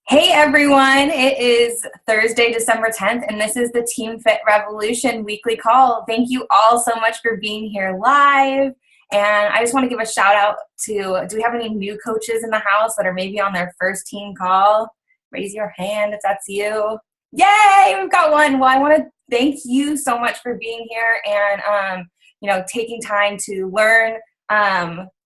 Hey everyone, it is Thursday, December 10th, and this is the Team Fit Revolution weekly call. Thank you all so much for being here live. And I just want to give a shout out to, do we have any new coaches in the house that are maybe on their first team call? Raise your hand if that's you. Yay, we've got one. Well, I want to thank you so much for being here and, taking time to learn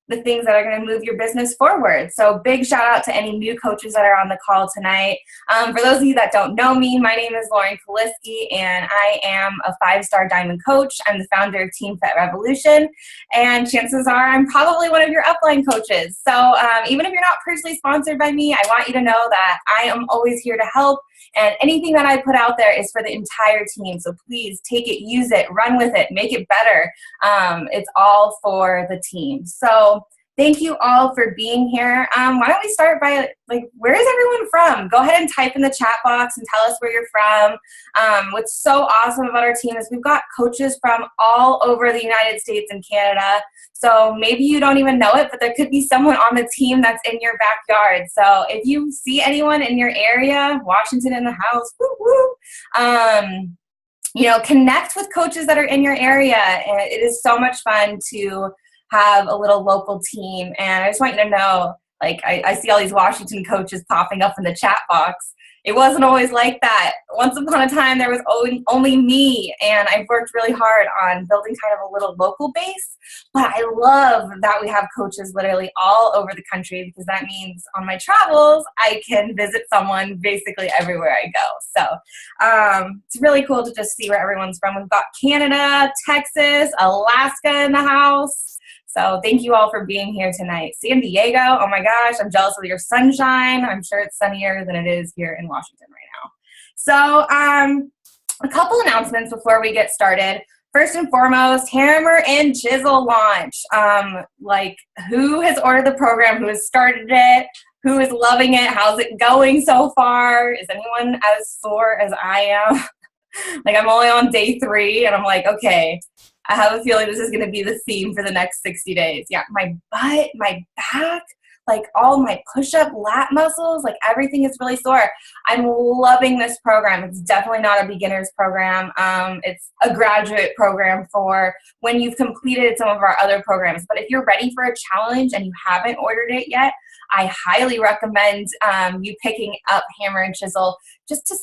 the things that are going to move your business forward. So big shout out to any new coaches that are on the call tonight. For those of you that don't know me, my name is Lauren Kaliski, and I am a 5-star diamond coach. I'm the founder of Team Fit Revolution, and chances are I'm probably one of your upline coaches. So even if you're not personally sponsored by me, I want you to know that I am always here to help, and anything that I put out there is for the entire team. So please take it, use it, run with it, make it better. It's all for the team. So thank you all for being here. Why don't we start by, where is everyone from? Go ahead and type in the chat box and tell us where you're from. What's so awesome about our team is we've got coaches from all over the United States and Canada. So maybe you don't even know it, but there could be someone on the team that's in your backyard. So if you see anyone in your area, Washington in the house, woo woo, connect with coaches that are in your area. And it is so much fun to have a little local team. And I just want you to know, I see all these Washington coaches popping up in the chat box. It wasn't always like that. Once upon a time, there was only me, and I've worked really hard on building kind of a little local base. But I love that we have coaches literally all over the country, because that means on my travels, I can visit someone basically everywhere I go. So it's really cool to just see where everyone's from. We've got Canada, Texas, Alaska in the house. So thank you all for being here tonight. San Diego, oh my gosh, I'm jealous of your sunshine. I'm sure it's sunnier than it is here in Washington right now. So a couple announcements before we get started. First and foremost, Hammer and Chisel launch. Who has ordered the program? Who has started it? Who is loving it? How's it going so far? Is anyone as sore as I am? I'm only on day 3, and I'm like, okay, I have a feeling this is going to be the theme for the next 60 days. Yeah, my butt, my back, all my push-up lat muscles, everything is really sore. I'm loving this program. It's definitely not a beginner's program. It's a graduate program for when you've completed some of our other programs. But if you're ready for a challenge and you haven't ordered it yet, I highly recommend you picking up Hammer and Chisel just to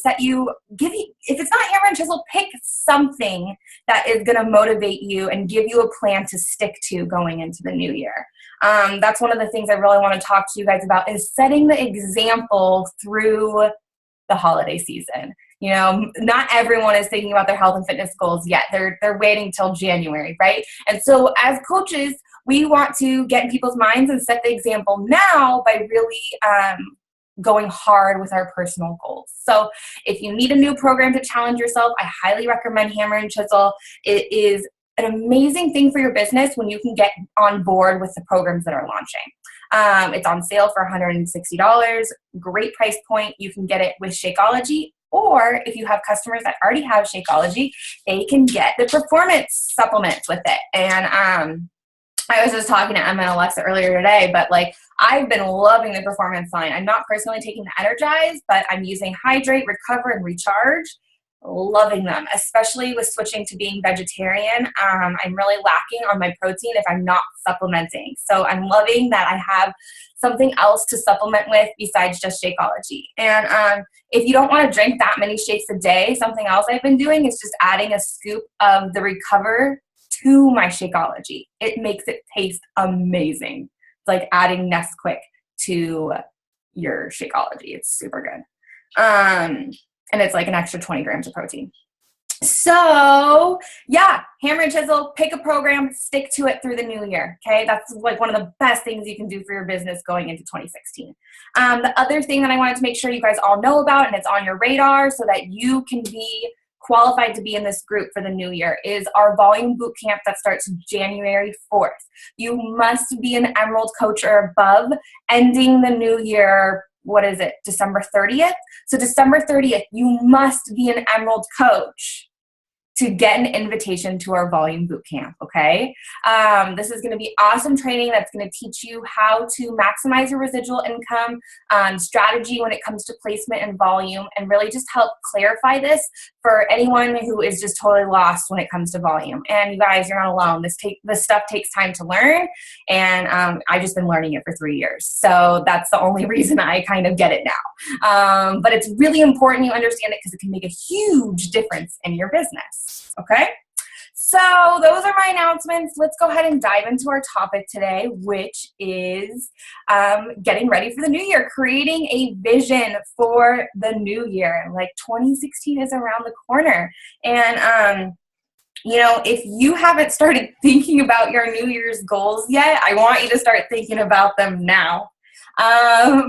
if it's not Hammer and Chisel, pick something that is going to motivate you and give you a plan to stick to going into the new year. That's one of the things I really want to talk to you guys about, is setting the example through the holiday season. Not everyone is thinking about their health and fitness goals yet. They're waiting till January, right? And so as coaches, we want to get in people's minds and set the example now by really going hard with our personal goals. So if you need a new program to challenge yourself, I highly recommend Hammer and Chisel. It is an amazing thing for your business when you can get on board with the programs that are launching. It's on sale for $160. Great price point. You can get it with Shakeology, or if you have customers that already have Shakeology, they can get the performance supplements with it. And I was just talking to Emma and Alexa earlier today, but I've been loving the performance line. I'm not personally taking the Energize, but I'm using Hydrate, Recover, and Recharge. Loving them, especially with switching to being vegetarian. I'm really lacking on my protein if I'm not supplementing. So I'm loving that I have something else to supplement with besides just Shakeology. And if you don't want to drink that many shakes a day, something else I've been doing is just adding a scoop of the Recover to my Shakeology. It makes it taste amazing. It's like adding Nesquik to your Shakeology. It's super good. And it's an extra 20 grams of protein. So yeah, Hammer and Chisel, pick a program, stick to it through the new year. Okay, that's one of the best things you can do for your business going into 2016. The other thing that I wanted to make sure you guys all know about, and it's on your radar so that you can be qualified to be in this group for the new year, is our volume boot camp that starts January 4th. You must be an Emerald coach or above, ending the new year, December 30th? So December 30th, you must be an Emerald coach to get an invitation to our volume bootcamp, okay? This is going to be awesome training that's going to teach you how to maximize your residual income, strategy when it comes to placement and volume, and really just help clarify this for anyone who is just totally lost when it comes to volume. And you guys, you're not alone. This stuff takes time to learn, and I've just been learning it for 3 years. So that's the only reason I kind of get it now. But it's really important you understand it because it can make a huge difference in your business, okay? So those are my announcements. Let's go ahead and dive into our topic today, which is getting ready for the new year, creating a vision for the new year. Like 2016 is around the corner. And, if you haven't started thinking about your New Year's goals yet, I want you to start thinking about them now.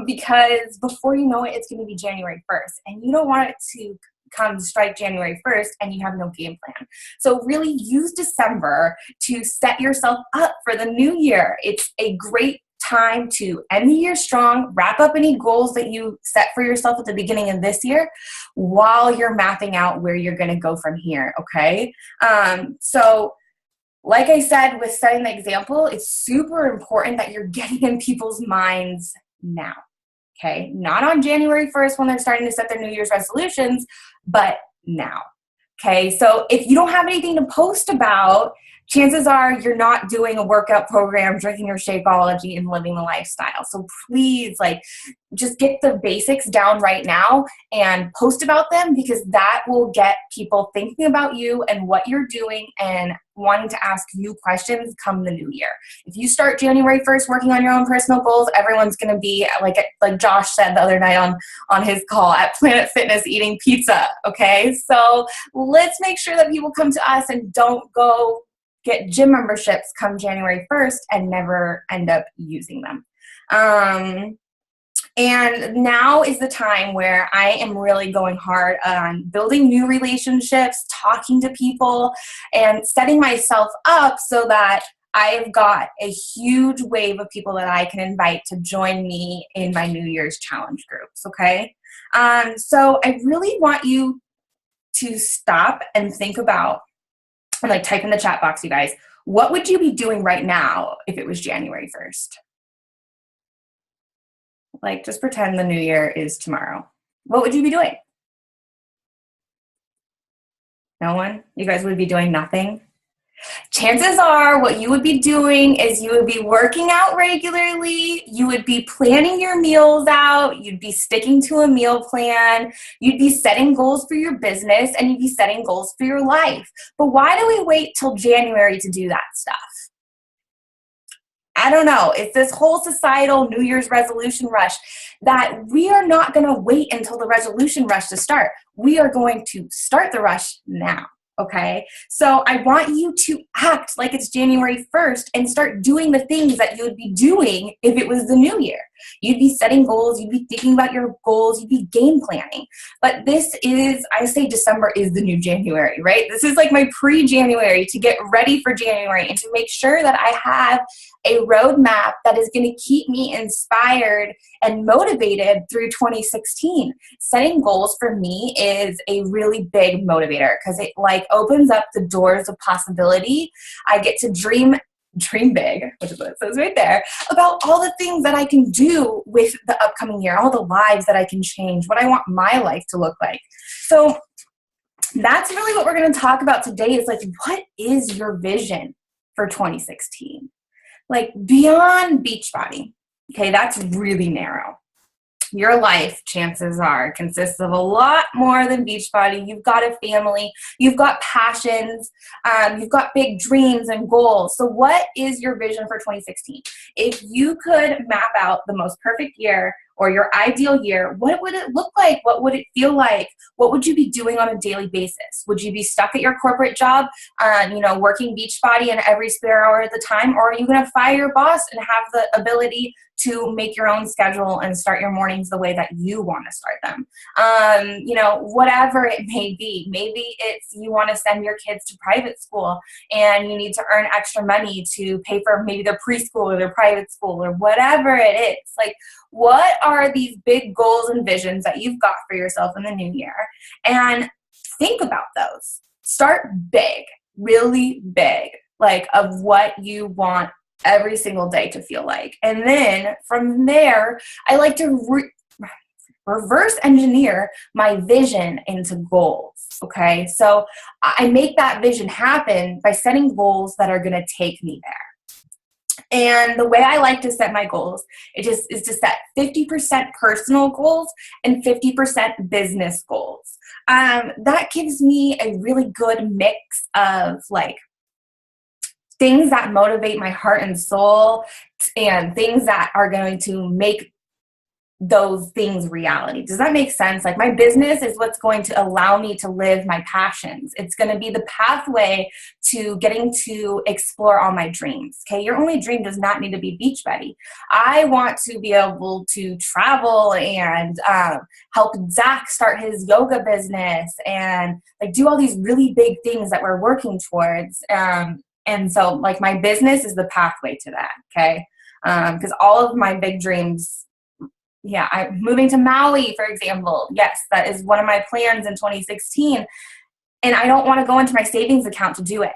Because before you know it, it's going to be January 1st. And you don't want it to come strike January 1st and you have no game plan. So really use December to set yourself up for the new year. It's a great time to end the year strong, wrap up any goals that you set for yourself at the beginning of this year while you're mapping out where you're going to go from here, okay? So like I said, with setting the example, it's super important that you're getting in people's minds now. Okay, not on January 1st when they're starting to set their New Year's resolutions, but now. Okay, so if you don't have anything to post about, chances are you're not doing a workout program, drinking your Shakeology, and living the lifestyle. So please, just get the basics down right now and post about them, because that will get people thinking about you and what you're doing and wanting to ask you questions come the new year. If you start January 1st working on your own personal goals, everyone's going to be like Josh said the other night on his call at Planet Fitness eating pizza. Okay, so let's make sure that people come to us and don't go get gym memberships come January 1st and never end up using them. And now is the time where I am really going hard on building new relationships, talking to people, and setting myself up so that I've got a huge wave of people that I can invite to join me in my New Year's challenge groups, okay? So I really want you to stop and think about, and type in the chat box, you guys, what would you be doing right now if it was January 1st? Just pretend the new year is tomorrow. What would you be doing? No one? You guys would be doing nothing? Chances are what you would be doing is you would be working out regularly, you would be planning your meals out, you'd be sticking to a meal plan, you'd be setting goals for your business, and you'd be setting goals for your life. But why do we wait till January to do that stuff? I don't know. It's this whole societal New Year's resolution rush that we are not going to wait until the resolution rush to start. We are going to start the rush now. Okay, so I want you to act like it's January 1st and start doing the things that you would be doing if it was the new year. You'd be setting goals, you'd be thinking about your goals, you'd be game planning. But this is, I say December is the new January, right? This is like my pre-January to get ready for January and to make sure that I have a roadmap that is going to keep me inspired and motivated through 2016. Setting goals for me is a really big motivator because it opens up the doors of possibility. I get to dream big, which is what it says right there, about all the things that I can do with the upcoming year, all the lives that I can change, what I want my life to look like. So that's really what we're going to talk about today is what is your vision for 2016? Beyond Beachbody, okay, that's really narrow. Your life, chances are, consists of a lot more than Beachbody. You've got a family, you've got passions, you've got big dreams and goals. So what is your vision for 2016? If you could map out the most perfect year or your ideal year, what would it look like? What would it feel like? What would you be doing on a daily basis? Would you be stuck at your corporate job, working Beachbody in every spare hour of the time? Or are you going to fire your boss and have the ability to make your own schedule and start your mornings the way that you want to start them? Whatever it may be. Maybe it's you want to send your kids to private school and you need to earn extra money to pay for maybe their preschool or their private school or whatever it is. What are these big goals and visions that you've got for yourself in the new year? And think about those. start big, really big, like of what you want every single day to feel like. And then from there, I like to reverse engineer my vision into goals. Okay. So I make that vision happen by setting goals that are going to take me there. And the way I like to set my goals, is to set 50% personal goals and 50% business goals. That gives me a really good mix of like things that motivate my heart and soul and things that are going to make those things reality. Does that make sense? Like my business is what's going to allow me to live my passions. It's going to be the pathway to getting to explore all my dreams. Okay. Your only dream does not need to be Beachbody. I want to be able to travel and help Zach start his yoga business and like do all these really big things that we're working towards. And so like my business is the pathway to that. Okay. Because all of my big dreams, I'm moving to Maui, for example. Yes, that is one of my plans in 2016. And I don't want to go into my savings account to do it.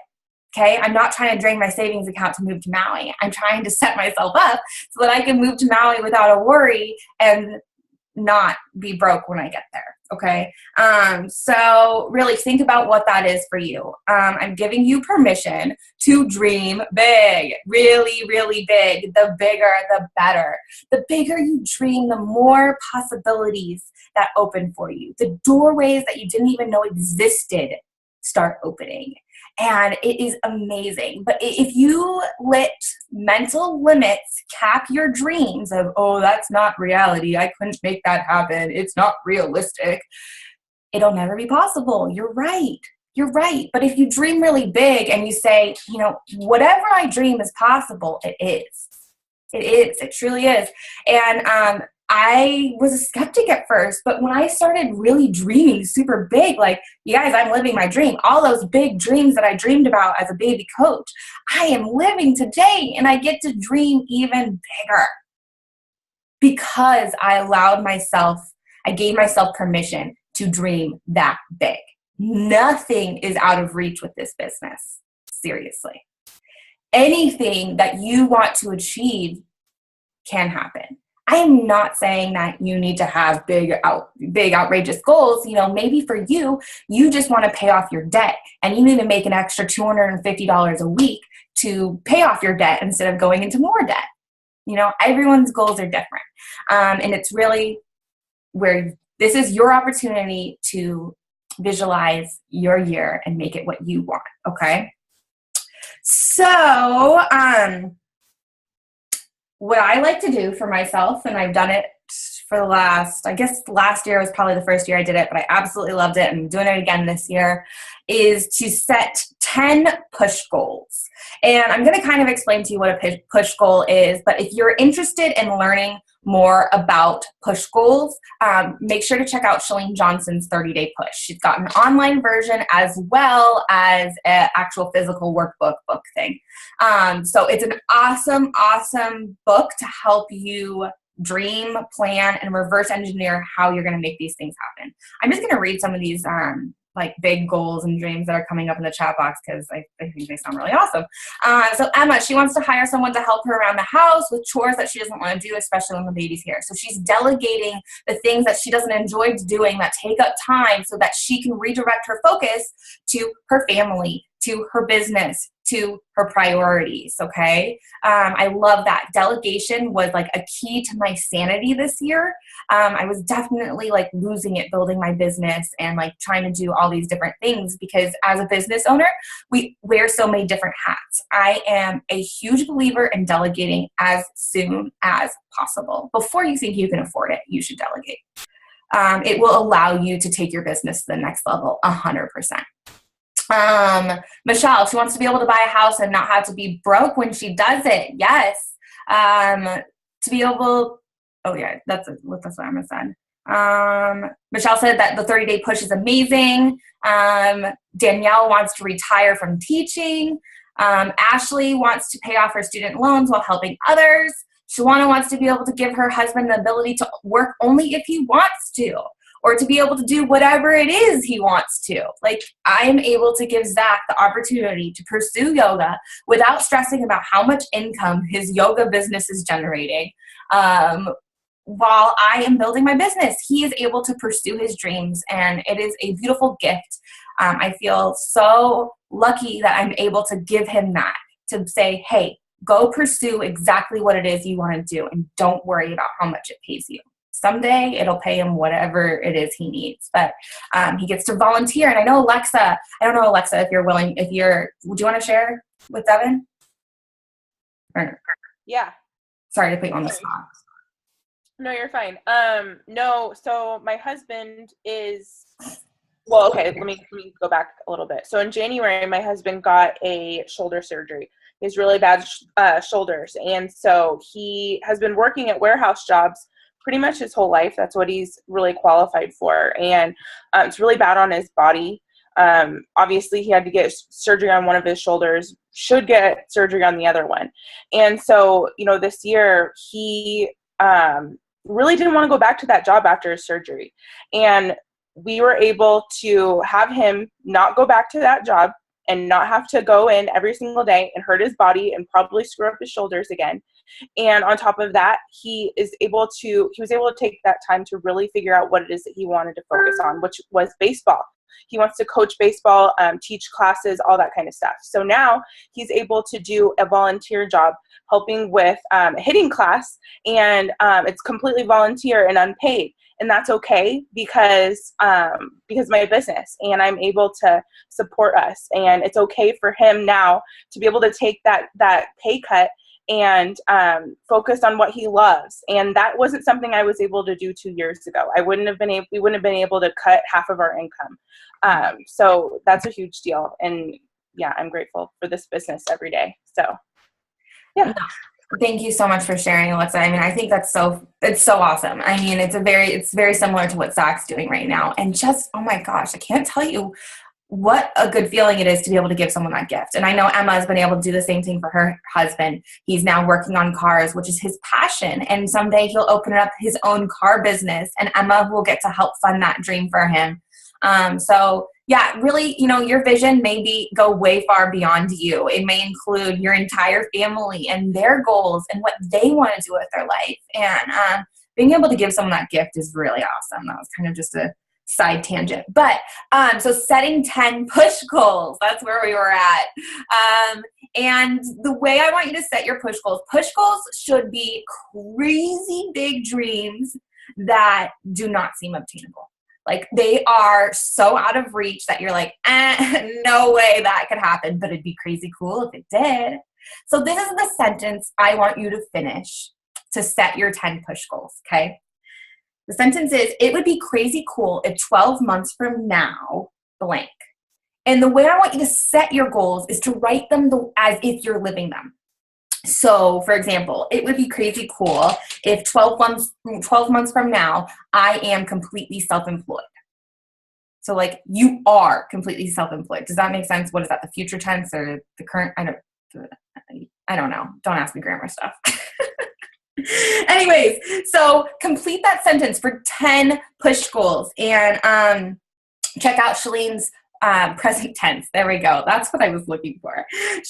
Okay. I'm not trying to drain my savings account to move to Maui. I'm trying to set myself up so that I can move to Maui without a worry and not be broke when I get there. Okay. So really think about what that is for you. I'm giving you permission to dream big, really, really big. The bigger, the better. The bigger you dream, the more possibilities that open for you. The doorways that you didn't even know existed start opening. And it is amazing. But if you let mental limits cap your dreams of, oh, that's not reality, I couldn't make that happen, it's not realistic, it'll never be possible. You're right. You're right. But if you dream really big and you say, whatever I dream is possible, it is. It is. It truly is. And I was a skeptic at first, but when I started really dreaming super big, like, you guys, I'm living my dream. All those big dreams that I dreamed about as a baby coach, I am living today, and I get to dream even bigger because I gave myself permission to dream that big. Nothing is out of reach with this business. Seriously. Anything that you want to achieve can happen. I am not saying that you need to have big, outrageous goals. Maybe for you, you just want to pay off your debt and you need to make an extra $250 a week to pay off your debt instead of going into more debt. Everyone's goals are different. And it's really where this is your opportunity to visualize your year and make it what you want. Okay. So, what I like to do for myself, and I've done it for the last year was probably the first year I did it, but I absolutely loved it and I'm doing it again this year, is to set 10 push goals. And I'm going to kind of explain to you what a push goal is, but if you're interested in learning more about push goals, make sure to check out Chalene Johnson's 30-Day Push. She's got an online version as well as an actual physical workbook thing. So it's an awesome, awesome book to help you dream, plan, and reverse engineer how you're going to make these things happen. I'm just going to read some of these like big goals and dreams that are coming up in the chat box because I think they sound really awesome. So Emma, she wants to hire someone to help her around the house with chores that she doesn't want to do, especially when the baby's here. So she's delegating the things that she doesn't enjoy doing that take up time so that she can redirect her focus to her family, to her business, to her priorities. Okay. I love that. Delegation was like a key to my sanity this year. I was definitely like losing it building my business and like trying to do all these different things because as a business owner, we wear so many different hats. I am a huge believer in delegating as soon as possible. Before you think you can afford it, you should delegate. It will allow you to take your business to the next level 100%. Michelle, she wants to be able to buy a house and not have to be broke when she does it. Yes. To be able, oh yeah, that's what Emma said. Michelle said that the 30-day push is amazing. Danielle wants to retire from teaching. Ashley wants to pay off her student loans while helping others. Shawana wants to be able to give her husband the ability to work only if he wants to. or to be able to do whatever it is he wants to. Like, I am able to give Zach the opportunity to pursue yoga without stressing about how much income his yoga business is generating. While I am building my business, he is able to pursue his dreams, and it is a beautiful gift. I feel so lucky that I'm able to give him that, to say, hey, go pursue exactly what it is you want to do, and don't worry about how much it pays you. Someday it'll pay him whatever it is he needs, but he gets to volunteer. And I know Alexa, I don't know, Alexa, if you're willing, would you want to share with Devin? Yeah. Sorry to put you on the spot. No, you're fine. No, so my husband is, well, okay, let me go back a little bit. So in January, my husband got a shoulder surgery. He has really bad shoulders. And so he has been working at warehouse jobs pretty much his whole life. That's what he's really qualified for. And it's really bad on his body. Obviously he had to get surgery on one of his shoulders, should get surgery on the other one. And so, this year he really didn't want to go back to that job after his surgery. And we were able to have him not go back to that job and not have to go in every single day and hurt his body and probably screw up his shoulders again. And on top of that, he was able to take that time to really figure out what it is that he wanted to focus on, which was baseball. He wants to coach baseball, teach classes, all that kind of stuff. So now he's able to do a volunteer job helping with a hitting class, and it's completely volunteer and unpaid. And that's okay because my business, and I'm able to support us. And it's okay for him now to be able to take that pay cut and focus on what he loves. And that wasn't something I was able to do 2 years ago. We wouldn't have been able to cut half of our income. So that's a huge deal. And yeah, I'm grateful for this business every day. So yeah. Thank you so much for sharing, Alexa. I mean, I think it's so awesome. I mean, it's very similar to what Zach's doing right now. And just, oh my gosh, I can't tell you what a good feeling it is to be able to give someone that gift. And I know Emma has been able to do the same thing for her husband. He's now working on cars, which is his passion. And someday he'll open up his own car business, and Emma will get to help fund that dream for him. So yeah, really, your vision may go way far beyond you. It may include your entire family and their goals and what they want to do with their life. And being able to give someone that gift is really awesome. That was kind of just a side tangent. But so setting 10 push goals, that's where we were at. And the way I want you to set your push goals should be crazy big dreams that do not seem obtainable. Like, they are so out of reach that you're like, no way that could happen, but it'd be crazy cool if it did. So this is the sentence I want you to finish to set your 10 push goals, okay? The sentence is, it would be crazy cool if 12 months from now, blank. And the way I want you to set your goals is to write them as if you're living them. So, for example, it would be crazy cool if 12 months from now, I am completely self-employed. So, like, you are completely self-employed. Does that make sense? What is that, the future tense or the current? I don't know. Don't ask me grammar stuff. Anyways, so complete that sentence for 10 push goals, and check out Shalene's present tense. There we go. That's what I was looking for.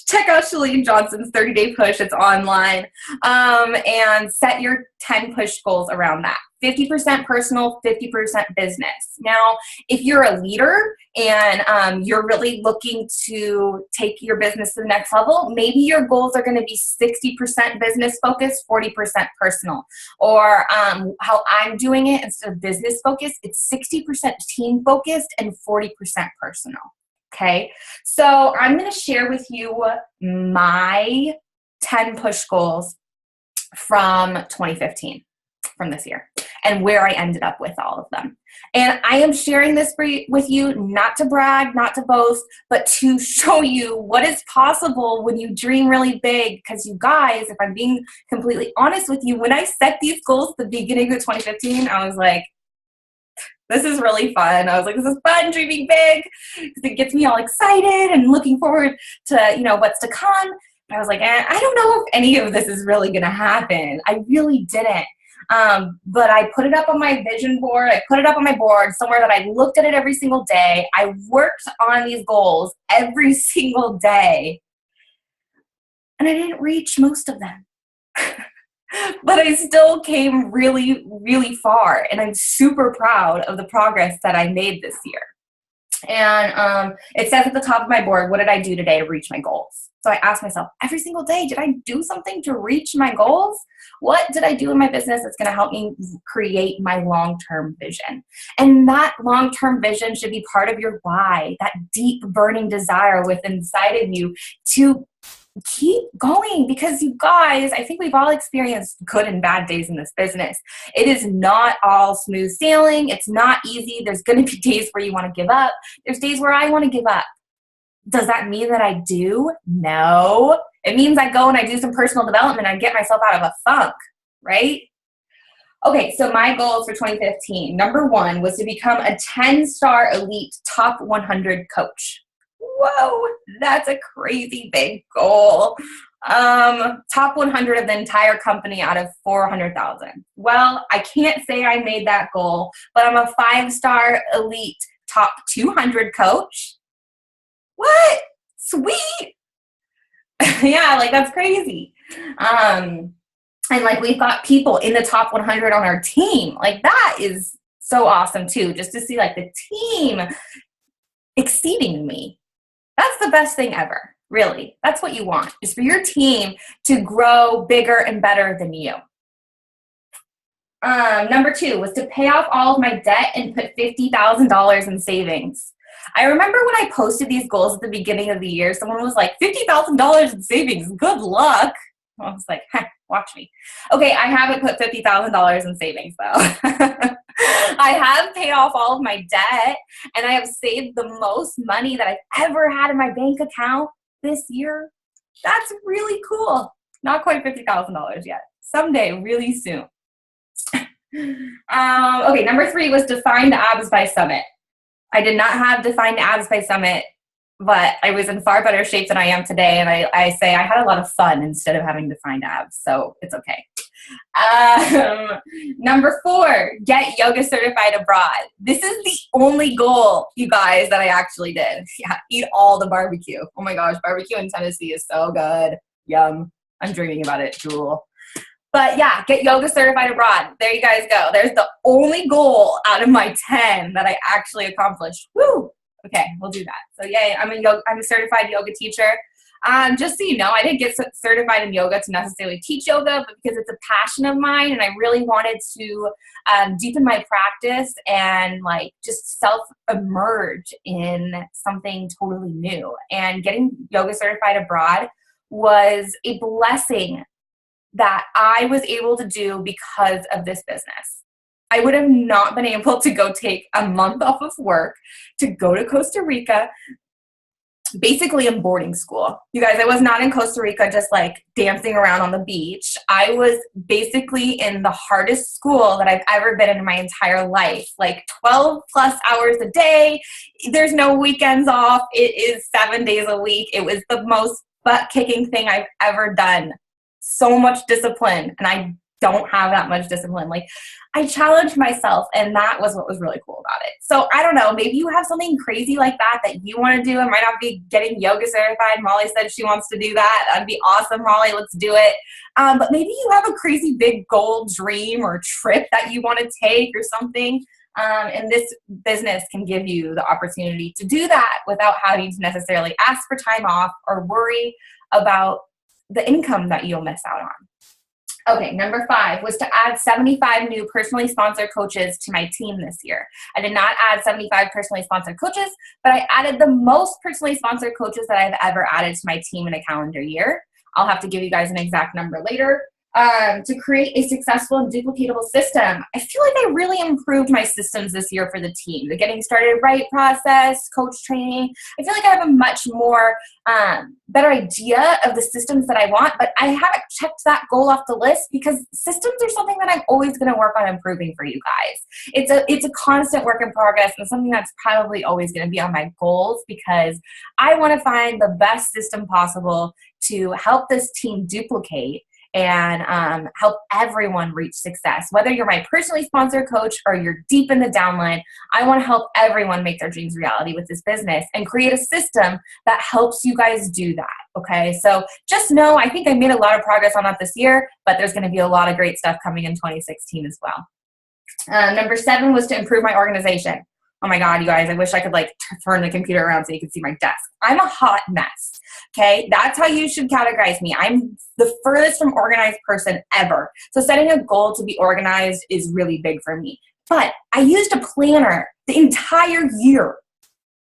Check out Shalene Johnson's 30-day push. It's online. And set your 10 push goals around that. 50% personal, 50% business. Now, if you're a leader and you're really looking to take your business to the next level, maybe your goals are going to be 60% business focused, 40% personal. Or how I'm doing it, instead of business focused, it's 60% team focused and 40% personal. Okay, so I'm going to share with you my 10 push goals from 2015, from this year, and where I ended up with all of them. And I am sharing this with you not to brag, not to boast, but to show you what is possible when you dream really big. Because you guys, if I'm being completely honest with you, when I set these goals at the beginning of 2015, I was like, this is really fun. I was like, this is fun dreaming big, because it gets me all excited and looking forward to, what's to come. But I was like, I don't know if any of this is really going to happen. I really didn't. But I put it up on my vision board. I put it up on my board somewhere that I looked at it every single day. I worked on these goals every single day. And I didn't reach most of them. But I still came really, really far. And I'm super proud of the progress that I made this year. And it says at the top of my board, what did I do today to reach my goals? So I ask myself every single day, did I do something to reach my goals? What did I do in my business that's going to help me create my long-term vision? And that long-term vision should be part of your why, that deep burning desire within inside of you to keep going, because you guys, I think we've all experienced good and bad days in this business. It is not all smooth sailing. It's not easy. There's going to be days where you want to give up. There's days where I want to give up. Does that mean that I do? No. It means I go and I do some personal development and I get myself out of a funk, right? Okay, so my goals for 2015, number 1 was to become a 10-star elite top 100 coach. Whoa, that's a crazy big goal. Top 100 of the entire company out of 400,000. Well, I can't say I made that goal, but I'm a 5-star elite top 200 coach. What? Sweet. Yeah, like that's crazy. And like we've got people in the top 100 on our team. Like that is so awesome too, just to see like the team exceeding me. That's the best thing ever, really. That's what you want, is for your team to grow bigger and better than you. Number 2 was to pay off all of my debt and put $50,000 in savings. I remember when I posted these goals at the beginning of the year, someone was like, $50,000 in savings, good luck. I was like, watch me. Okay, I haven't put $50,000 in savings though. I have paid off all of my debt, and I have saved the most money that I've ever had in my bank account this year. That's really cool. Not quite $50,000 yet. Someday, really soon. Okay, number 3 was defined abs by Summit. I did not have defined abs by Summit, but I was in far better shape than I am today, and I say I had a lot of fun instead of having defined abs, so it's okay. Number 4, get yoga certified abroad. This is the only goal, you guys, that I actually did. Yeah, eat all the barbecue. Oh my gosh, barbecue in Tennessee is so good. Yum. I'm dreaming about it. Drool. But yeah, get yoga certified abroad. There you guys go. There's the only goal out of my 10 that I actually accomplished. Woo! Okay, we'll do that. So yay, I'm a certified yoga teacher. Just so you know, I didn't get certified in yoga to necessarily teach yoga, but because it's a passion of mine, and I really wanted to deepen my practice and like just self-emerge in something totally new. And getting yoga certified abroad was a blessing that I was able to do because of this business. I would have not been able to go take a month off of work to go to Costa Rica, basically in boarding school. You guys, I was not in Costa Rica just like dancing around on the beach. I was basically in the hardest school that I've ever been in my entire life, like 12 plus hours a day. There's no weekends off. It is 7 days a week. It was the most butt-kicking thing I've ever done. So much discipline, and I don't have that much discipline. Like, I challenged myself, and that was what was really cool about it. So I don't know, maybe you have something crazy like that you want to do. It might not be getting yoga certified. Molly said she wants to do that. That'd be awesome, Molly. Let's do it. But maybe you have a crazy big goal, dream, or trip that you want to take or something. And this business can give you the opportunity to do that without having to necessarily ask for time off or worry about the income that you'll miss out on. Okay, number 5 was to add 75 new personally sponsored coaches to my team this year. I did not add 75 personally sponsored coaches, but I added the most personally sponsored coaches that I've ever added to my team in a calendar year. I'll have to give you guys an exact number later. To create a successful and duplicatable system. I feel like I really improved my systems this year for the team. The getting started right process, coach training. I feel like I have a much more better idea of the systems that I want, but I haven't checked that goal off the list because systems are something that I'm always going to work on improving for you guys. It's a constant work in progress and something that's probably always going to be on my goals because I want to find the best system possible to help this team duplicate and help everyone reach success. Whether you're my personally sponsored coach or you're deep in the downline, I want to help everyone make their dreams reality with this business and create a system that helps you guys do that. Okay, so just know, I think I made a lot of progress on that this year, but there's going to be a lot of great stuff coming in 2016 as well. Number 7 was to improve my organization. Oh my God, you guys, I wish I could like turn the computer around so you could see my desk. I'm a hot mess, okay? That's how you should categorize me. I'm the furthest from organized person ever. So setting a goal to be organized is really big for me. But I used a planner the entire year.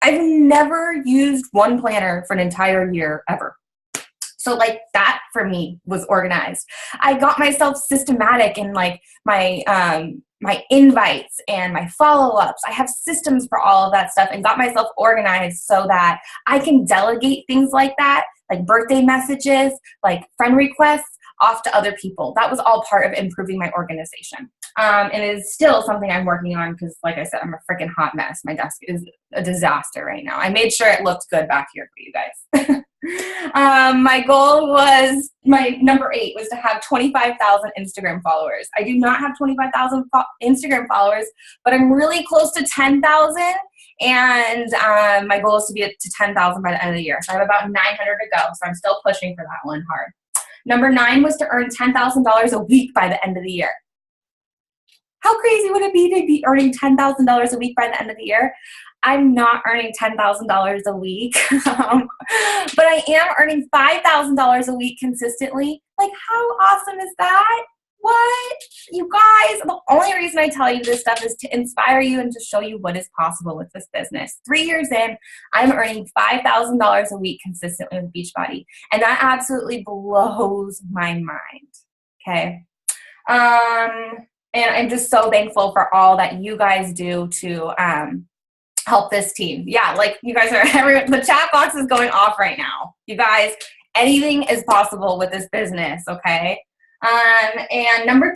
I've never used one planner for an entire year ever. So like that for me was organized. I got myself systematic in like my invites and my follow-ups. I have systems for all of that stuff and got myself organized so that I can delegate things like that, like birthday messages, like friend requests off to other people. That was all part of improving my organization. And it is still something I'm working on because, like I said, I'm a freaking hot mess. My desk is a disaster right now. I made sure it looked good back here for you guys. My goal was, my number 8 was to have 25,000 Instagram followers. I do not have 25,000 Instagram followers, but I'm really close to 10,000. And my goal is to be to 10,000 by the end of the year. So I have about 900 to go. So I'm still pushing for that one hard. Number 9 was to earn $10,000 a week by the end of the year. How crazy would it be to be earning $10,000 a week by the end of the year? I'm not earning $10,000 a week, but I am earning $5,000 a week consistently. Like, how awesome is that? What? You guys, the only reason I tell you this stuff is to inspire you and to show you what is possible with this business. 3 years in, I'm earning $5,000 a week consistently with Beachbody, and that absolutely blows my mind, okay? And I'm just so thankful for all that you guys do to help this team. Yeah, like you guys are, the chat box is going off right now. You guys, anything is possible with this business, okay? And number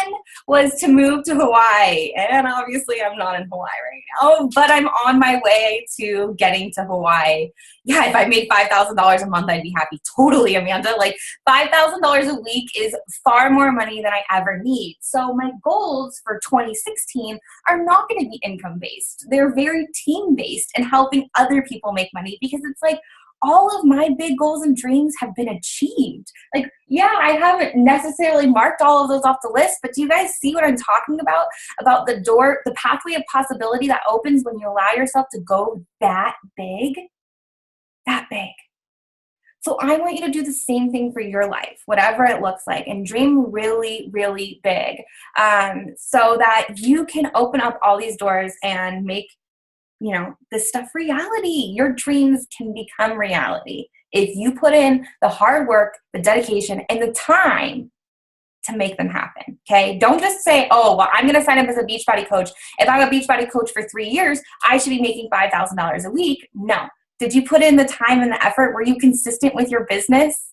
10 was to move to Hawaii. And obviously I'm not in Hawaii right now, but I'm on my way to getting to Hawaii. Yeah, if I made $5,000 a month, I'd be happy. Totally, Amanda. Like $5,000 a week is far more money than I ever need. So my goals for 2016 are not going to be income-based. They're very team-based and helping other people make money, because it's like, all of my big goals and dreams have been achieved. Like, yeah, I haven't necessarily marked all of those off the list, but do you guys see what I'm talking about? About the door, the pathway of possibility that opens when you allow yourself to go that big? That big. So I want you to do the same thing for your life, whatever it looks like, and dream really, really big, so that you can open up all these doors and make, you know, this stuff reality. Your dreams can become reality if you put in the hard work, the dedication, and the time to make them happen, okay? Don't just say, oh, well, I'm going to sign up as a Beachbody coach. If I'm a Beachbody coach for 3 years, I should be making $5,000 a week. No. Did you put in the time and the effort? Were you consistent with your business?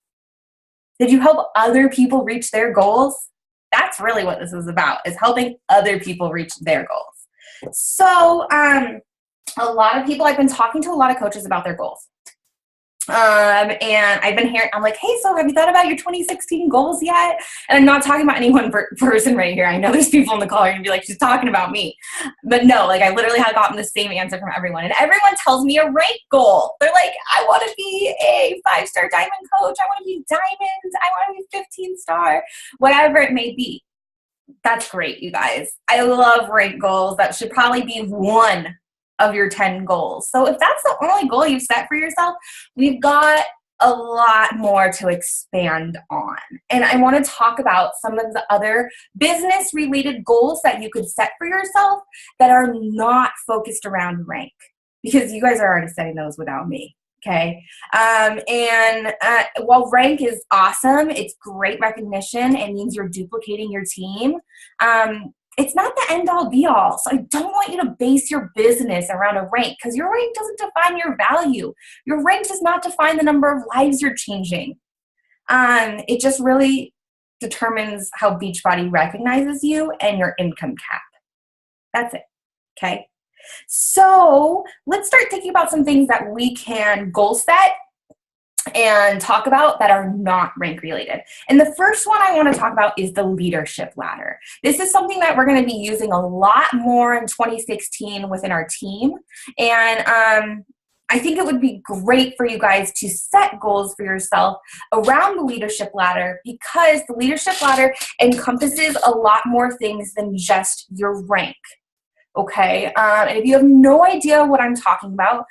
Did you help other people reach their goals? That's really what this is about, is helping other people reach their goals. So, a lot of people, I've been talking to a lot of coaches about their goals. And I've been hearing, I'm like, hey, so have you thought about your 2016 goals yet? And I'm not talking about any one person right here. I know there's people in the call are going to be like, she's talking about me. But no, like I literally have gotten the same answer from everyone. And everyone tells me a rank goal. They're like, I want to be a 5-star diamond coach. I want to be diamond. I want to be 15-star, whatever it may be. That's great, you guys. I love rank goals. That should probably be one of your 10 goals. So if that's the only goal you've set for yourself, we've got a lot more to expand on. And I want to talk about some of the other business related goals that you could set for yourself that are not focused around rank, because you guys are already setting those without me. Okay. While rank is awesome, it's great recognition. It means you're duplicating your team. It's not the end all be all. So I don't want you to base your business around a rank, because your rank doesn't define your value. Your rank does not define the number of lives you're changing. It just really determines how Beachbody recognizes you and your income cap. That's it. Okay. So let's start thinking about some things that we can goal set and talk about that are not rank related. And the first one I want to talk about is the leadership ladder. This is something that we're going to be using a lot more in 2016 within our team. And I think it would be great for you guys to set goals for yourself around the leadership ladder, because the leadership ladder encompasses a lot more things than just your rank. Okay, and if you have no idea what I'm talking about,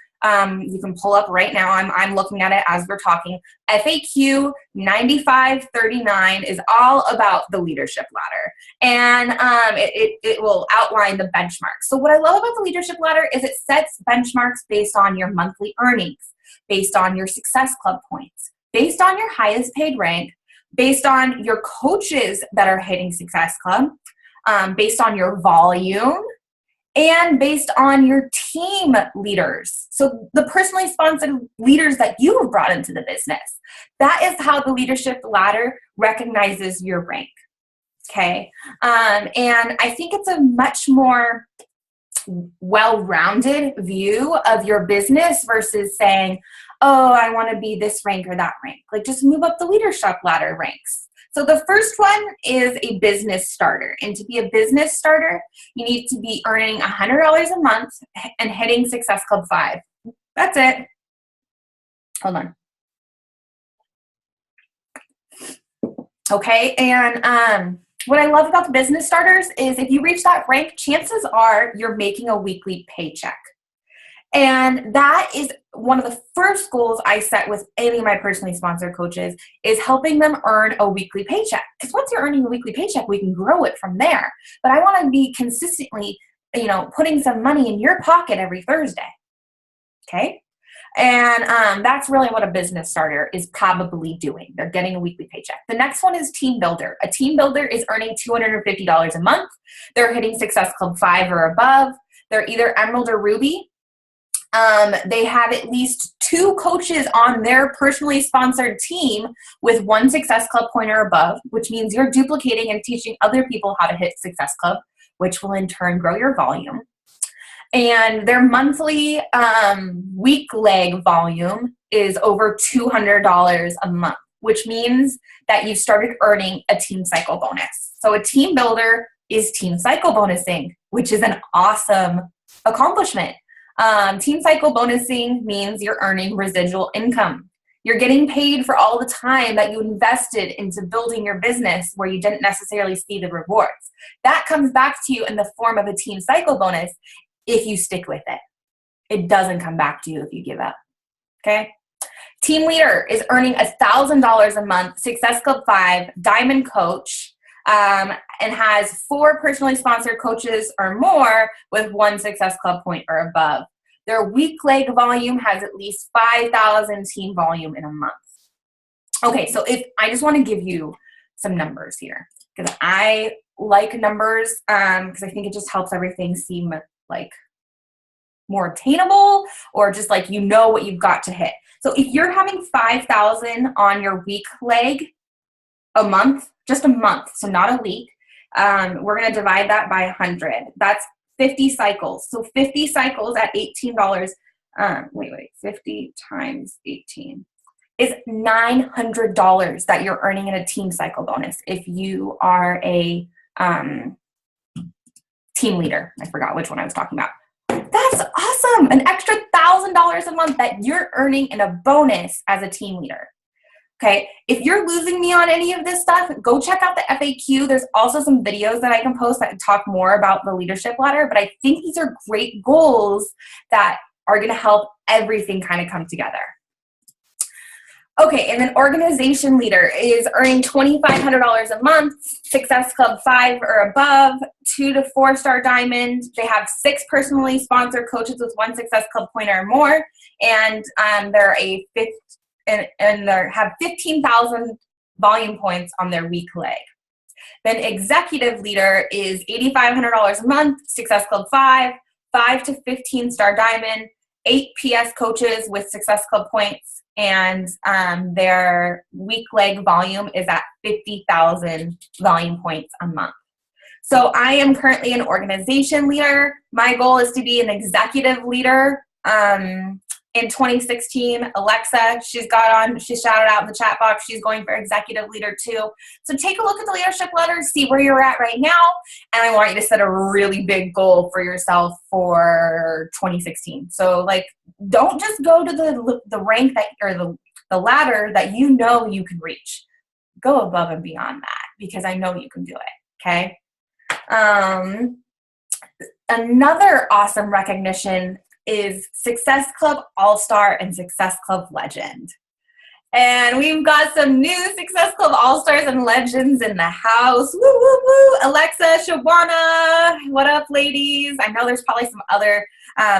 you can pull up right now. I'm looking at it as we're talking. FAQ 9539 is all about the leadership ladder, and it will outline the benchmarks. So what I love about the leadership ladder is it sets benchmarks based on your monthly earnings, based on your Success Club points, based on your highest paid rank, based on your coaches that are hitting Success Club, based on your volume, and based on your team leaders. So the personally sponsored leaders that you have brought into the business. That is how the leadership ladder recognizes your rank. Okay. And I think it's a much more well-rounded view of your business versus saying, oh, I want to be this rank or that rank. Like, just move up the leadership ladder ranks. So the first one is a business starter. And to be a business starter, you need to be earning $100 a month and hitting Success Club 5. That's it. Hold on. Okay, and what I love about the business starters is if you reach that rank, chances are you're making a weekly paycheck. And that is one of the first goals I set with any of my personally sponsored coaches, is helping them earn a weekly paycheck. Because once you're earning a weekly paycheck, we can grow it from there. But I want to be consistently, putting some money in your pocket every Thursday. Okay? And that's really what a business starter is probably doing. They're getting a weekly paycheck. The next one is team builder. A team builder is earning $250 a month. They're hitting Success Club 5 or above. They're either Emerald or Ruby. They have at least 2 coaches on their personally sponsored team with 1 Success Club point or above, which means you're duplicating and teaching other people how to hit Success Club, which will in turn grow your volume. And their monthly week leg volume is over $200 a month, which means that you've started earning a team cycle bonus. So a team builder is team cycle bonusing, which is an awesome accomplishment. Team cycle bonusing means you're earning residual income. You're getting paid for all the time that you invested into building your business where you didn't necessarily see the rewards. That comes back to you in the form of a team cycle bonus if you stick with it. It doesn't come back to you if you give up. Okay? Team leader is earning $1,000 a month, Success Club 5, Diamond Coach, and has 4 personally sponsored coaches or more with 1 Success Club point or above. Their week leg volume has at least 5,000 team volume in a month. Okay, so if I just want to give you some numbers here, because I like numbers, because I think it just helps everything seem like more attainable, or just like what you've got to hit. So if you're having 5,000 on your week leg a month, just a month, so not a week, we're going to divide that by 100. That's 50 cycles. So 50 cycles at $18. 50 times 18 is $900 that you're earning in a team cycle bonus if you are a team leader. I forgot which one I was talking about. That's awesome. An extra $1,000 a month that you're earning in a bonus as a team leader. Okay, if you're losing me on any of this stuff, go check out the FAQ. There's also some videos that I can post that talk more about the leadership ladder, but I think these are great goals that are going to help everything kind of come together. Okay, and then organization leader is earning $2,500 a month, Success Club 5 or above, 2 to 4-star diamond. They have 6 personally sponsored coaches with 1 Success Club point or more, and they're a and they have 15,000 volume points on their week leg. Then executive leader is $8,500 a month, Success Club 5, 5 to 15-star diamond, 8 PS coaches with Success Club points, and their week leg volume is at 50,000 volume points a month. So I am currently an organization leader. My goal is to be an executive leader. in 2016. Alexa, she shouted out in the chat box, she's going for executive leader too. So take a look at the leadership letter, see where you're at right now. And I want you to set a really big goal for yourself for 2016. So like, don't just go to the rank that, or the ladder that you know you can reach. Go above and beyond that, because I know you can do it. Okay. Another awesome recognition is Success Club All-Star and Success Club Legend. And we've got some new Success Club All-Stars and Legends in the house. Woo, woo, woo. Alexa, Shawana, what up, ladies? I know there's probably some other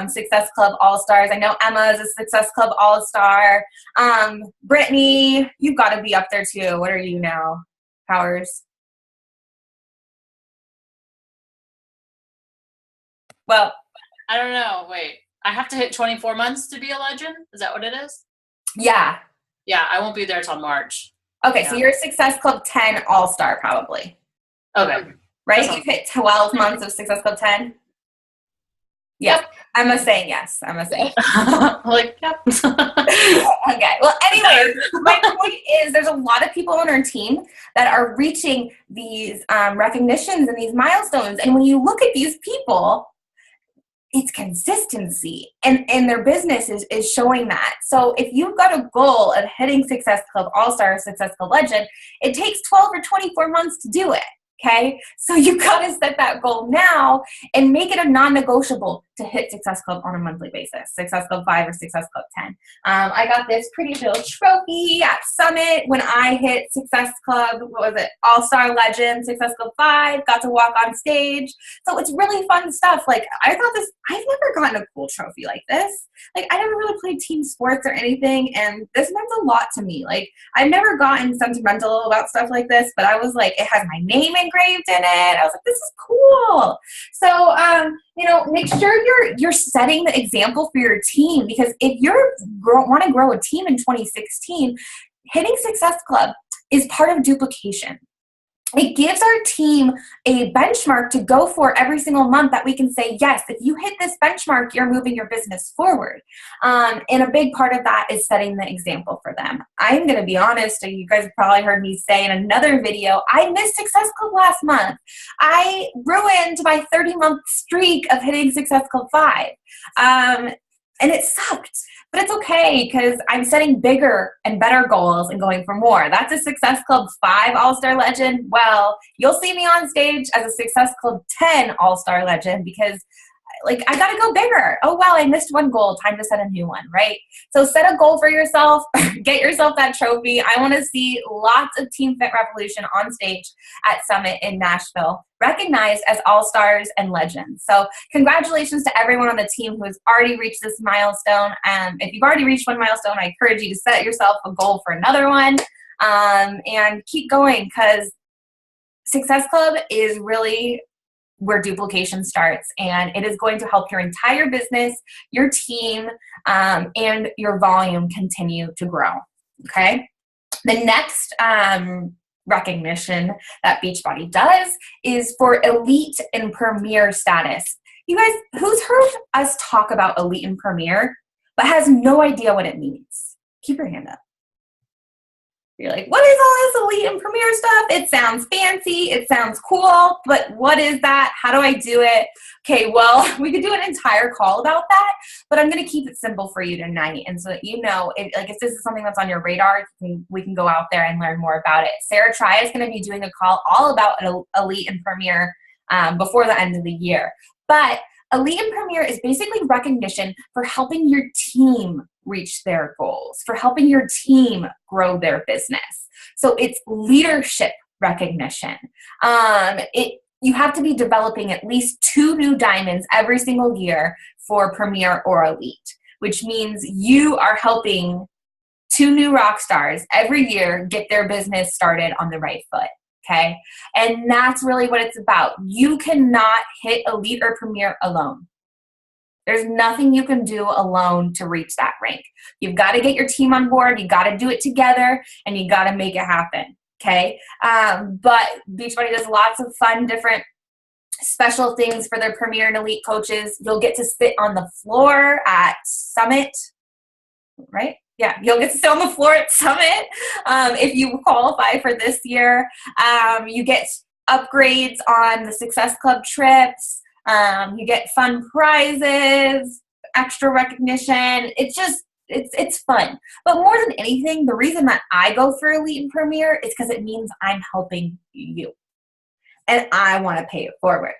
Success Club All-Stars. I know Emma is a Success Club All-Star. Brittany, you've got to be up there too. What are you now, Powers? Well, I don't know. Wait, I have to hit 24 months to be a legend? Is that what it is? Yeah. Yeah, I won't be there till March. Okay, yeah. So you're a Success Club 10 All-Star probably. Okay. Right? You've hit 12 months of Success Club 10? Yeah. Emma's saying yes. Emma's saying like, yep. Okay. Well, anyway, my point is there's a lot of people on our team that are reaching these recognitions and these milestones. And when you look at these people, it's consistency, and their business is showing that. So if you've got a goal of hitting Success Club All-Star, Success Club Legend, it takes 12 or 24 months to do it. Okay, so you got to set that goal now and make it a non-negotiable to hit Success Club on a monthly basis, Success Club 5 or Success Club 10. I got this pretty little trophy at Summit when I hit Success Club, what was it, All-Star Legend, Success Club 5, got to walk on stage. So it's really fun stuff. Like, I thought this, I've never gotten a cool trophy like this. Like, I never really played team sports or anything, and this meant a lot to me. Like, I've never gotten sentimental about stuff like this, but I was like, it has my name engraved in it. I was like, this is cool. So, you know, make sure you're setting the example for your team, because if you're want to grow a team in 2016, hitting Success Club is part of duplication. It gives our team a benchmark to go for every single month that we can say, yes, if you hit this benchmark, you're moving your business forward. And a big part of that is setting the example for them. I'm going to be honest, and you guys have probably heard me say in another video, I missed Success Club last month. I ruined my 30-month streak of hitting Success Club 5. And it sucked. But it's okay, because I'm setting bigger and better goals and going for more. That's a Success Club 5 All-Star Legend. Well, you'll see me on stage as a Success Club 10 All-Star Legend, because like, I got to go bigger. Oh, wow, I missed one goal. Time to set a new one, right? So set a goal for yourself. Get yourself that trophy. I want to see lots of Team FitRevolution on stage at Summit in Nashville, recognized as all-stars and legends. So congratulations to everyone on the team who has already reached this milestone. If you've already reached one milestone, I encourage you to set yourself a goal for another one, and keep going, because Success Club is really where duplication starts, and it is going to help your entire business, your team, and your volume continue to grow. Okay. The next recognition that Beachbody does is for elite and premier status. You guys, who's heard us talk about elite and premier but has no idea what it means? Keep your hand up. You're like, what is all this elite and premier stuff? It sounds fancy. It sounds cool. But what is that? How do I do it? Okay, well, we could do an entire call about that, but I'm going to keep it simple for you tonight. And so that you know, if this is something that's on your radar, we can go out there and learn more about it. Sarah Try is going to be doing a call all about elite and premier before the end of the year. But elite and premier is basically recognition for helping your team reach their goals, for helping your team grow their business. So it's leadership recognition. You have to be developing at least 2 new diamonds every single year for premier or elite, which means you are helping 2 new rock stars every year get their business started on the right foot. Okay. And that's really what it's about. You cannot hit elite or premier alone. There's nothing you can do alone to reach that rank. You've got to get your team on board. You got to do it together, and you got to make it happen. Okay. But Beachbody does lots of fun, different special things for their premier and elite coaches. You'll get to sit on the floor at Summit right? Yeah, you'll get to sit on the floor at Summit if you qualify for this year. You get upgrades on the Success Club trips. You get fun prizes, extra recognition. It's fun. But more than anything, the reason that I go for Elite and Premier is because it means I'm helping you. And I want to pay it forward.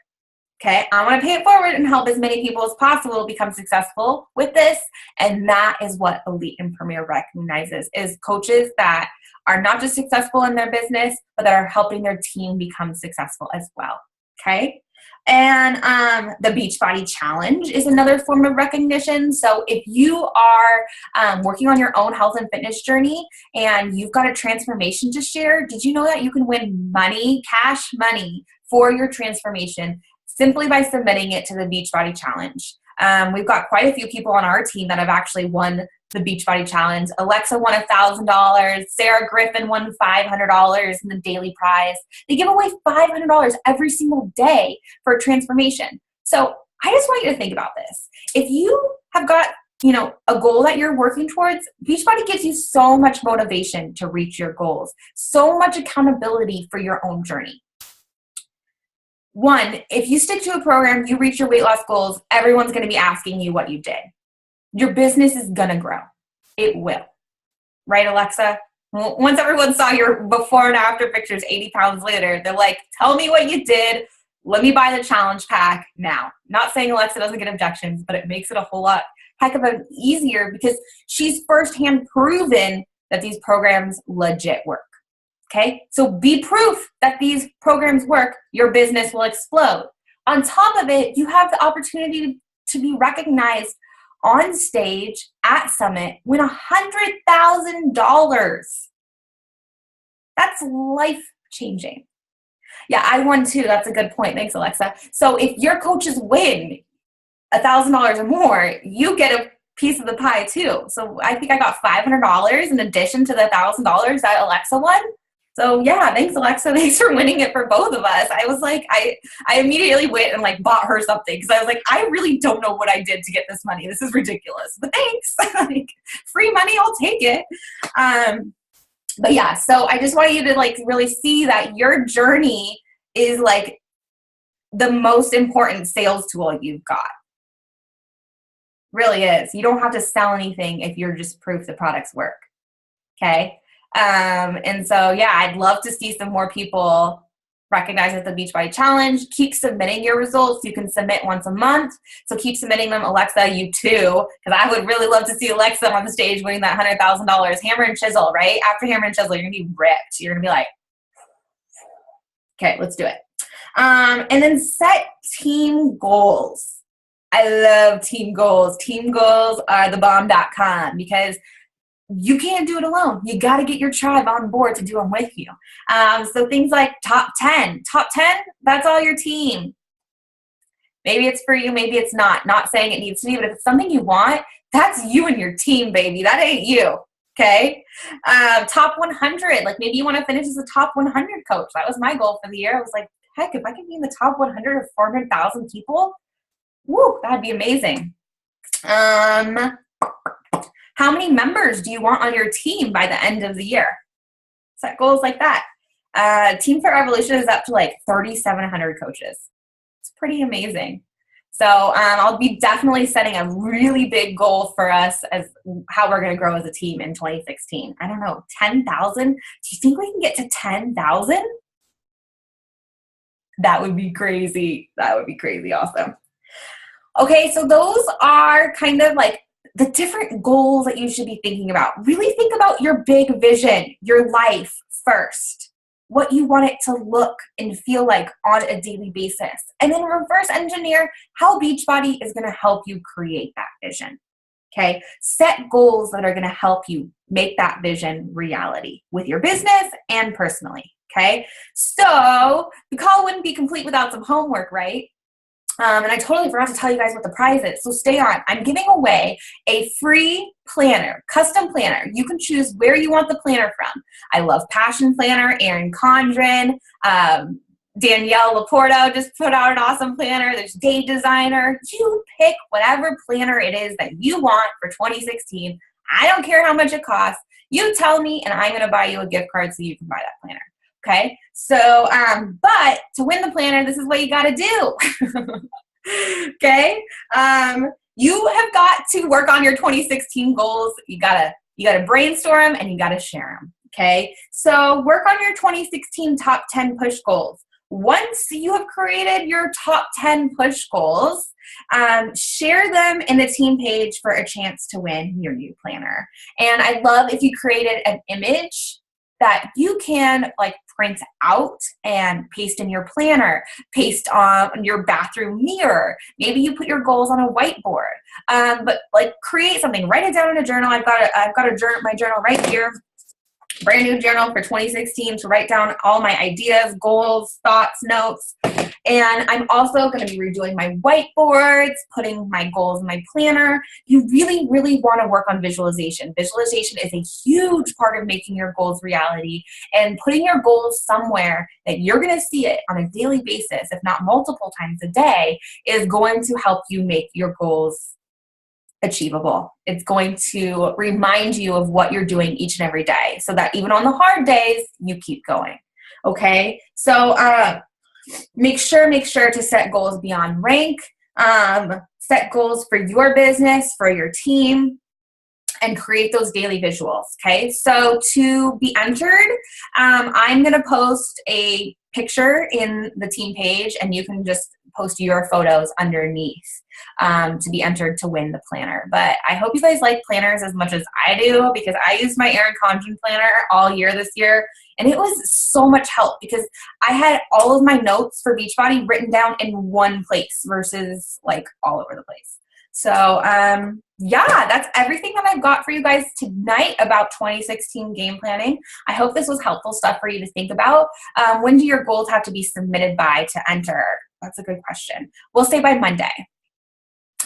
Okay, I want to pay it forward and help as many people as possible become successful with this. And that is what Elite and Premier recognizes, is coaches that are not just successful in their business, but that are helping their team become successful as well. Okay. And the Beachbody Challenge is another form of recognition. So if you are working on your own health and fitness journey and you've got a transformation to share, did you know that you can win money, cash money for your transformation simply by submitting it to the Beachbody Challenge? We've got quite a few people on our team that have actually won the Beachbody Challenge. Alexa won $1,000. Sarah Griffin won $500 in the daily prize. They give away $500 every single day for a transformation. So I just want you to think about this. If you have got, a goal that you're working towards, Beachbody gives you so much motivation to reach your goals, so much accountability for your own journey. One, if you stick to a program, you reach your weight loss goals, everyone's going to be asking you what you did. Your business is going to grow. It will. Right, Alexa? Once everyone saw your before and after pictures 80 pounds later, they're like, tell me what you did. Let me buy the challenge pack now. Not saying Alexa doesn't get objections, but it makes it a whole lot heck of a easier because she's firsthand proven that these programs legit work. Okay, so be proof that these programs work, your business will explode. On top of it, you have the opportunity to be recognized on stage at Summit, win $100,000. That's life-changing. Yeah, I won too. That's a good point. Thanks, Alexa. So if your coaches win $1,000 or more, you get a piece of the pie too. So I think I got $500 in addition to the $1,000 that Alexa won. So yeah, thanks Alexa. Thanks for winning it for both of us. I was like, I immediately went and bought her something because I was like, I really don't know what I did to get this money. This is ridiculous, but thanks. Free money, I'll take it. But yeah, so I just want you to really see that your journey is the most important sales tool you've got. Really is. You don't have to sell anything if you're just proof the products work. Okay. And so, yeah, I'd love to see some more people recognize at the Beachbody Challenge. Keep submitting your results. You can submit once a month. So keep submitting them. Alexa, you too, because I would really love to see Alexa on the stage winning that $100,000. Hammer and chisel, right? After hammer and chisel, you're going to be ripped. You're going to be like, okay, let's do it. And then set team goals. I love team goals. Team goals are thebomb.com because you can't do it alone. You got to get your tribe on board to do them with you. So things like top 10. Top 10, that's all your team. Maybe it's for you, maybe it's not. Not saying it needs to be, but if it's something you want, that's you and your team, baby. That ain't you. Okay? Top 100. Maybe you want to finish as a top 100 coach. That was my goal for the year. I was like, heck, if I could be in the top 100 of 400,000 people, woo, that'd be amazing. How many members do you want on your team by the end of the year? Set goals like that. Team FitRevolution is up to 3,700 coaches. It's pretty amazing. So I'll be definitely setting a really big goal for us as how we're going to grow as a team in 2016. I don't know, 10,000? Do you think we can get to 10,000? That would be crazy. That would be crazy awesome. Okay, so those are kind of the different goals that you should be thinking about. Really think about your big vision, your life first, what you want it to look and feel like on a daily basis. And then reverse engineer how Beachbody is going to help you create that vision. Okay? Set goals that are going to help you make that vision reality with your business and personally. Okay? So the call wouldn't be complete without some homework, right? And I totally forgot to tell you guys what the prize is. So stay on. I'm giving away a free planner, custom planner. You can choose where you want the planner from. I love Passion Planner, Erin Condren, Danielle Laporto just put out an awesome planner. There's Day Designer. You pick whatever planner it is that you want for 2016. I don't care how much it costs. You tell me, and I'm going to buy you a gift card so you can buy that planner. Okay. So, but to win the planner, this is what you got to do. Okay. You have got to work on your 2016 goals. You gotta brainstorm and you gotta share them. Okay. So work on your 2016 top 10 push goals. Once you have created your top 10 push goals, share them in the team page for a chance to win your new planner. And I love if you created an image that you can like print out and paste in your planner, paste on your bathroom mirror. Maybe you put your goals on a whiteboard, but like create something, write it down in a journal. I've got my journal right here. Brand new journal for 2016 to write down all my ideas, goals, thoughts, notes. And I'm also going to be redoing my whiteboards, putting my goals in my planner. You really, really want to work on visualization. Visualization is a huge part of making your goals reality, and putting your goals somewhere that you're going to see it on a daily basis, if not multiple times a day, is going to help you make your goals achievable. It's going to remind you of what you're doing each and every day so that even on the hard days, you keep going. Okay. So, make sure to set goals beyond rank, set goals for your business, for your team, and create those daily visuals. Okay. So to be entered, I'm going to post a picture in the team page, and you can just post your photos underneath to be entered to win the planner. But I hope you guys like planners as much as I do, because I used my Erin Condren planner all year this year, and it was so much help because I had all of my notes for Beachbody written down in one place versus like all over the place. So yeah, that's everything that I've got for you guys tonight about 2016 game planning. I hope this was helpful stuff for you to think about. When do your goals have to be submitted by to enter? That's a good question. We'll say by Monday.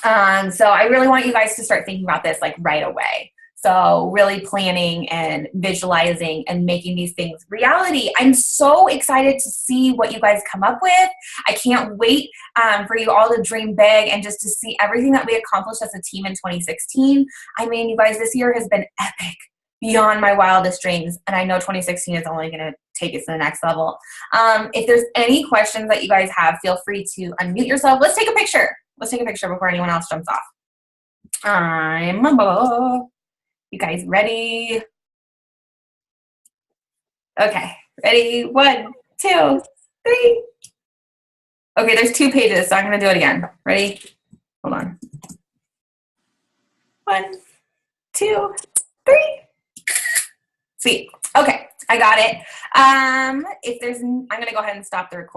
So I really want you guys to start thinking about this like right away. So really planning and visualizing and making these things reality. I'm so excited to see what you guys come up with. I can't wait for you all to dream big and just to see everything that we accomplished as a team in 2016. I mean, you guys, this year has been epic, beyond my wildest dreams. And I know 2016 is only going to take it to the next level. If there's any questions that you guys have, feel free to unmute yourself. Let's take a picture. Let's take a picture before anyone else jumps off. You guys ready? Okay, ready? 1, 2, 3. Okay, there's 2 pages, so I'm gonna do it again. Ready? Hold on. 1, 2, 3. Sweet. Okay, I got it. I'm gonna go ahead and stop the recording.